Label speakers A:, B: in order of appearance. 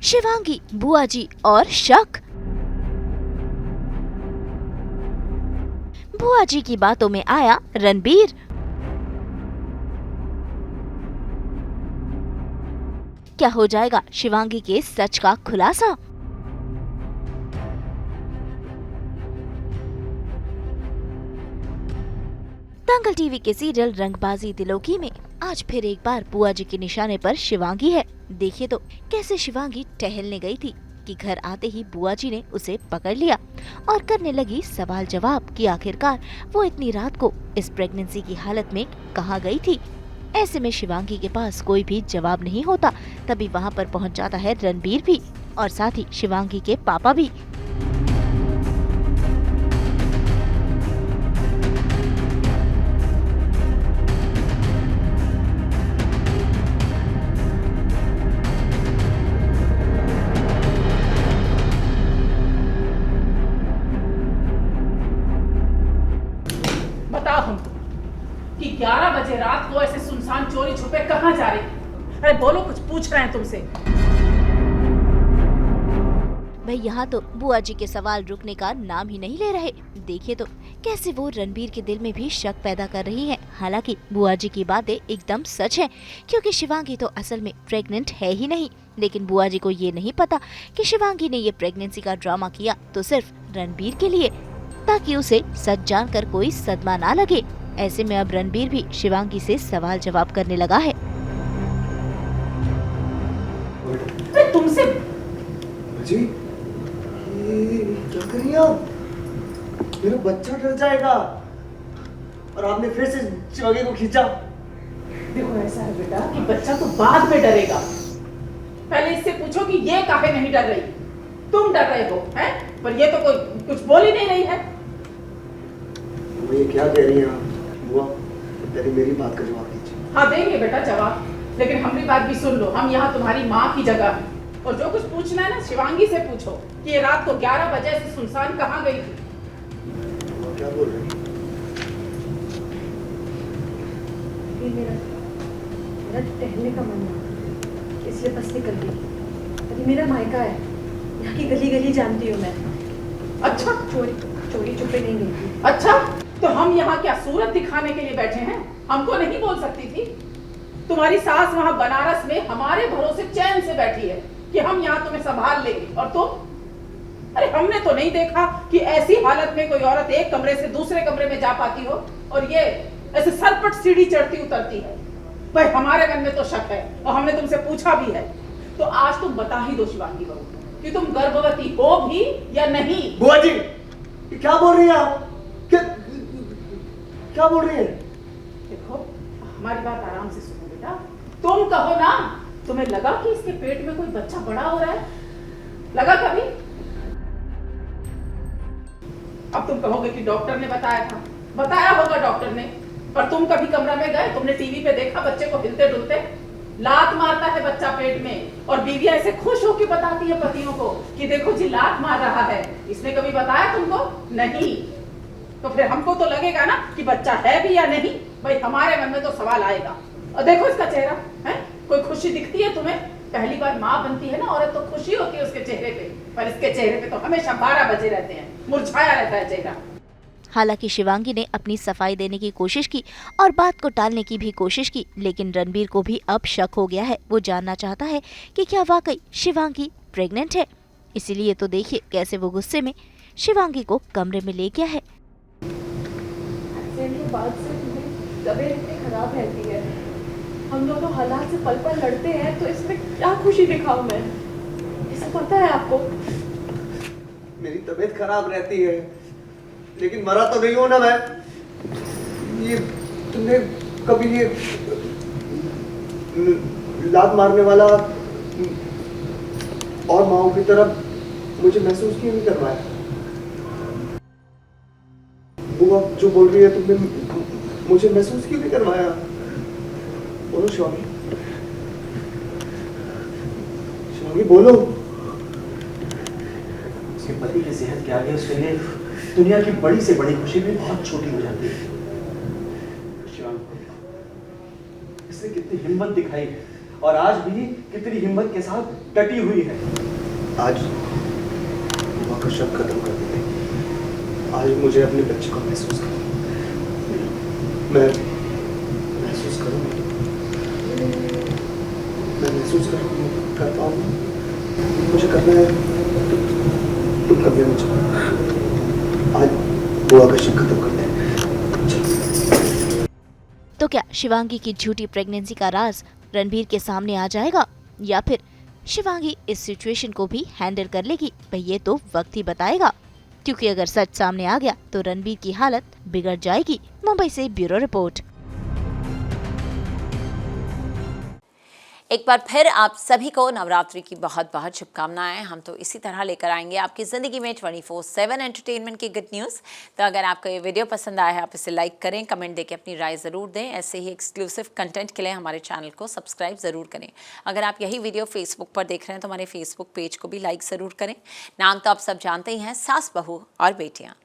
A: शिवांगी, बुआ जी और शक। बुआ जी की बातों में आया रणबीर। क्या हो जाएगा शिवांगी के सच का खुलासा? दंगल टीवी के सीरियल रंगबाजी दिलों की में आज फिर एक बार बुआ जी के निशाने पर शिवांगी है। देखिए तो कैसे शिवांगी टहलने गई थी कि घर आते ही बुआ जी ने उसे पकड़ लिया और करने लगी सवाल जवाब कि आखिरकार वो इतनी रात को इस प्रेगनेंसी की हालत में कहाँ गई थी। ऐसे में शिवांगी के पास कोई भी जवाब नहीं होता। तभी वहाँ पर पहुँच जाता है रणबीर भी और साथ ही शिवांगी के पापा भी।
B: बताओ हमको कि 11 बजे रात को ऐसे सुनसान चोरी छुपे कहाँ जा रही? अरे बोलो, कुछ पूछ रहे हैं तुमसे।
A: भाई यहाँ तो बुआ जी के सवाल रुकने का नाम ही नहीं ले रहे। देखिए तो कैसे वो रणबीर के दिल में भी शक पैदा कर रही है। हालांकि बुआ जी की बातें एकदम सच है, क्योंकि शिवांगी तो असल में प्रेग्नेंट है ही नहीं। लेकिन बुआ जी को ये नहीं पता कि शिवांगी ने ये प्रेगनेंसी का ड्रामा किया तो सिर्फ रणबीर के लिए, ताकि उसे सच जानकर कोई सदमा ना लगे। ऐसे में अब रणबीर भी शिवांगी से सवाल जवाब करने लगा है।
B: तुमसे
C: जी ये क्या कर रही हैं आप? मेरा बच्चा डर जाएगा और आपने फिर से शिवांगी को खींचा।
B: देखो, ऐसा है बेटा कि बच्चा तो बाद में डरेगा। पहले इससे पूछो कि ये काहे नहीं डर रही। तुम डर रहे हो हैं? पर ये तो कोई कुछ बोल ही नहीं रही है।
C: ये क्या कह रही हैं आप? बुआ, पहले मेरी बात का जवाब दीजिए।
B: हाँ, देंगे बेटा जवाब, लेकिन हमारी बात भी सुन लो। हम यहाँ तुम्हारी माँ की जगह हैं और जो कुछ पूछना है ना शिवांगी से पूछो कि ये रात को 11 बजे से सुनसान कहाँ गई थी।
C: क्या बोल रही हैं?
D: मेरा टहलने का मन है, इसलिए बस निकल गई। अभी मेरा मायका है, यहाँ की गली गली जानती हूँ मैं।
B: अच्छा,
D: चोरी छुपे नहीं गई थी।
B: अच्छा, तो हम यहाँ क्या सूरत दिखाने के लिए बैठे हैं? हमको नहीं बोल सकती थी? तुम्हारी सास वहाँ बनारस में हमारे भरोसे चैन से बैठी है कि हम यहाँ तुम्हें संभाल लेंगे, और तुम? अरे हमने तो नहीं देखा कि ऐसी हालत में कोई औरत एक कमरे से दूसरे कमरे में जा पाती हो, और ये ऐसे सरपट सीढ़ी चढ़ती उतरती है। भाई हमारे मन में तो शक है और हमने तुमसे पूछा भी है। तो आज तुम बता ही दो शिवांगी बहू कि तुम गर्भवती हो भी या नहीं।
C: बुआ जी, क्या बोल रही हैं आप? क्या बोल रही हैं?
B: देखो, हमारी बात आराम से सुनो बेटा। तुम कहो ना, तुम्हें लगा कि इसके पेट में कोई बच्चा बड़ा हो रहा है? लगा कभी? अब तुम कहोगे कि डॉक्टर ने बताया था। बताया होगा डॉक्टर ने, पर तुम कभी कमरा में गए? तुमने टीवी पे देखा बच्चे को हिलते डुलते? लात मारता है बच्चा पेट में और बीवियां ऐसे खुश होकर बताती है पतियों को कि देखो जी लात मार रहा है। इसने कभी बताया तुमको? नहीं। तो फिर हमको तो लगेगा ना कि बच्चा है भी या नहीं। भाई हमारे मन में तो सवाल आएगा। और देखो इसका चेहरा है, कोई खुशी दिखती है तुम्हें? पहली बार माँ बनती है ना औरत तो खुशी होती है उसके चेहरे पे, पर इसके चेहरे पे तो हमेशा 12 बजे रहते हैं, मुरझाया रहता है चेहरा।
A: हालांकि शिवांगी ने अपनी सफाई देने की कोशिश की और बात को टालने की भी कोशिश की, लेकिन रणबीर को भी अब शक हो गया है। वो जानना चाहता है कि क्या वाकई शिवांगी प्रेग्नेंट है। इसीलिए तो देखिए कैसे वो गुस्से में शिवांगी को कमरे में ले गया है।
D: के बाद से मेरी तबीयत इतनी खराब रहती है, हम दोनों हालात से पल पल लड़ते हैं, तो इसमें क्या खुशी दिखाऊं मैं? ऐसा पता है आपको?
C: मेरी तबीयत खराब रहती है, लेकिन मरा तो नहीं हूं ना मैं। ये तुमने कभी ये लात मारने वाला और माओ की तरफ मुझे महसूस क्यों नहीं करवाया? वो जो बोल रही है तुमने मुझे महसूस क्यों नहीं करवाया? बोलो शिवांगी, शिवांगी बोलो।
E: उसके पति की सेहत के आगे उसके लिए दुनिया की बड़ी से बड़ी खुशी भी बहुत छोटी हो जाती है। शिवांगी, इसने कितनी हिम्मत दिखाई और आज भी कितनी हिम्मत के साथ डटी हुई है।
C: आज बुआ का शक खत्म कर देते। आज मुझे अपने बच्चे को महसूस करूँ, मैं महसूस करूँगा, मैं महसूस करता हूँ, मुझे करना है, तुम कभी मुझे आज बुआ का शक खत्म कर दे।
A: तो क्या शिवांगी की झूठी प्रेगनेंसी का राज रणबीर के सामने आ जाएगा या फिर शिवांगी इस सिचुएशन को भी हैंडल कर लेगी? भाई ये तो वक्त ही बताएगा, क्योंकि अगर सच सामने आ गया तो रणबीर की हालत बिगड़ जाएगी। मुंबई से ब्यूरो रिपोर्ट।
F: एक बार फिर आप सभी को नवरात्रि की बहुत बहुत शुभकामनाएं। हम तो इसी तरह लेकर आएंगे आपकी ज़िंदगी में 24/7 एंटरटेनमेंट की गुड न्यूज़। तो अगर आपको ये वीडियो पसंद आया है आप इसे लाइक करें, कमेंट देके अपनी राय ज़रूर दें। ऐसे ही एक्सक्लूसिव कंटेंट के लिए हमारे चैनल को सब्सक्राइब ज़रूर करें। अगर आप यही वीडियो फेसबुक पर देख रहे हैं तो हमारे फेसबुक पेज को भी लाइक ज़रूर करें। नाम तो आप सब जानते ही हैं, सास बहू और बेटियाँ।